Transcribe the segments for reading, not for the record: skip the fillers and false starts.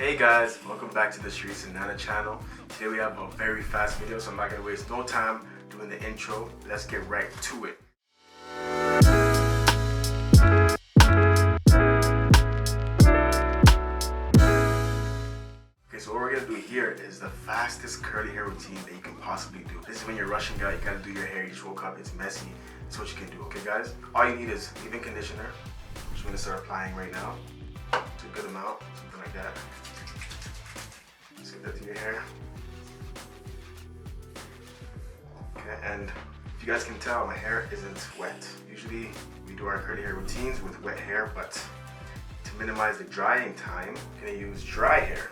Hey guys, welcome back to the 𝗪𝗟𝗍𝗧𝗧 channel. Today we have a very fast video, so I'm not going to waste no time doing the intro. Let's get right to it. Okay, so what we're going to do here is the fastest curly hair routine that you can possibly do. This is when you're rushing out, you got to do your hair, you just woke up, it's messy. That's what you can do, okay guys? All you need is leave-in conditioner, which I'm going to start applying right now. It's a good amount, something like that. Just get that to your hair. Okay, and if you guys can tell, my hair isn't wet. Usually we do our curly hair routines with wet hair, but to minimize the drying time, I'm going to use dry hair.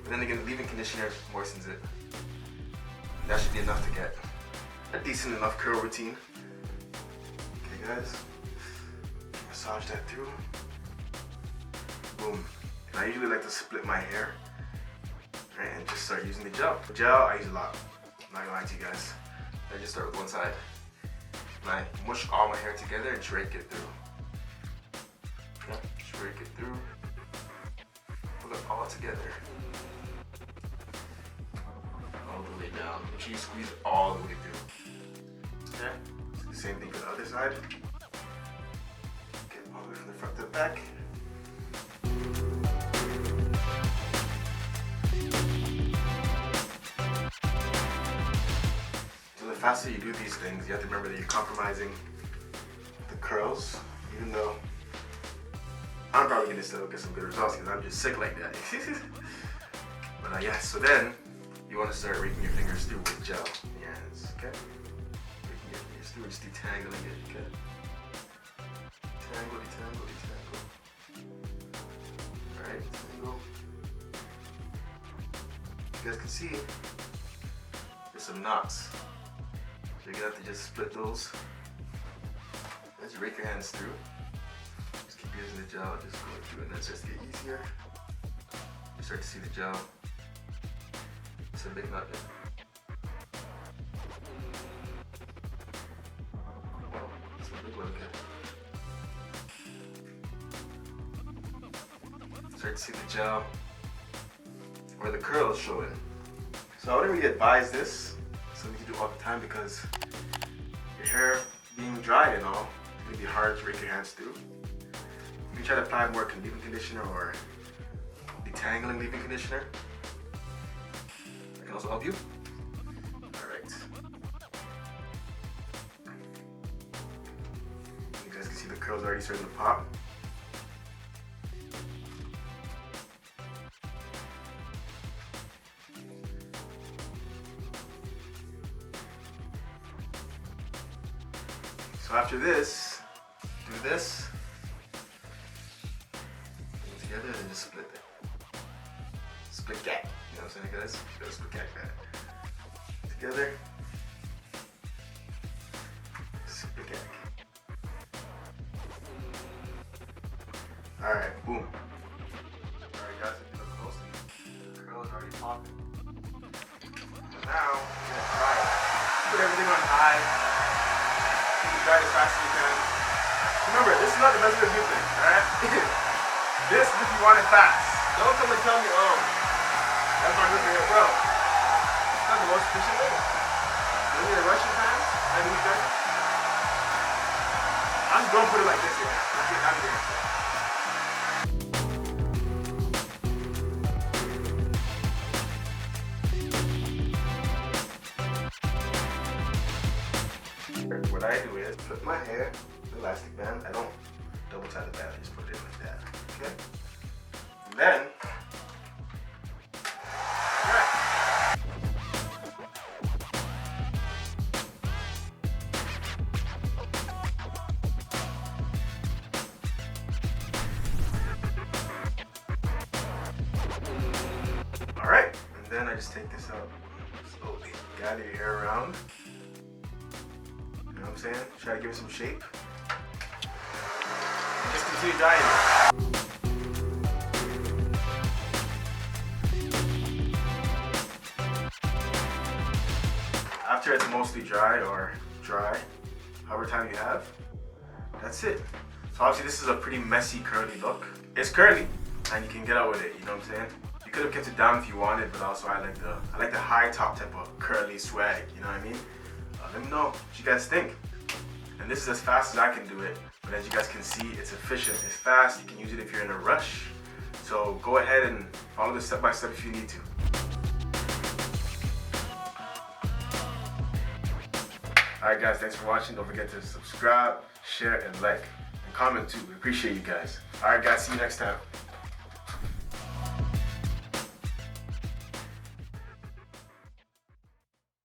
But then again, the leave-in conditioner moistens it. That should be enough to get a decent enough curl routine. Okay guys, massage that through. Boom. And I usually like to split my hair, right, and just start using the gel. The gel I use a lot. I'm not gonna lie to you guys. I just start with one side. And I mush all my hair together and just rake it through. Okay, just rake it through. Pull it all together. All the way down. Make sure you squeeze all the way through. Okay, so the same thing for the other side. Get all the way from the front to the back. The faster you do these things, you have to remember that you're compromising the curls, even though I'm probably gonna still get some good results because I'm just sick like that. But yeah, so then you want to start raking your fingers through with gel in your hands, okay? Raking your fingers through, just detangling it, okay? Detangle, detangle, detangle. Alright, detangle. You guys can see there's some knots. So you're gonna have to just split those. As you rake your hands through, just keep using the gel, just going through, and then it starts to get easier. You start to see the gel. It's a big nut. Wow, it's a big one, okay. Start to see the gel where the curls show in. So I wouldn't really advise this. Something you do all the time because your hair being dry and all, it's going to be hard to rake your hands through. You can try to apply more leave-in conditioner or detangling leave-in conditioner. That can also help you. Alright. You guys can see the curls already starting to pop. So after this, do this, put it together, and then just split it. Split cat, you know what I'm saying guys? You gotta split cat that. Together, split cat. Alright, boom. Alright guys, if you look closely, the curl is already popping. So now, we're gonna try it. Put everything on high. Try as fast as you can. Remember, this is not the best way to do things, alright? This is if you want it fast. Don't come and tell me, oh, that's not good for your bro. It's not the most efficient way. You need a Russian time? I do that. I'm just gonna put it like this here. Let's get out of here. What I do is put my hair in the elastic band. I don't double tie the band, I just put it in like that. Okay? And then, alright, and then I just take this out slowly. Gather your hair around. You know what I'm saying? Try to give it some shape. And just continue dyeing it. After it's mostly dry or dry, however time you have, that's it. So obviously this is a pretty messy curly look. It's curly, and you can get out with it, you know what I'm saying? You could have kept it down if you wanted, but also I like the high top type of curly swag, you know what I mean? Let me know what you guys think. And this is as fast as I can do it, but as you guys can see, it's efficient, it's fast, you can use it if you're in a rush. So go ahead and follow this step by step if you need to. Alright guys, thanks for watching. Don't forget to subscribe, share, and like. And comment too. We appreciate you guys. Alright guys, see you next time.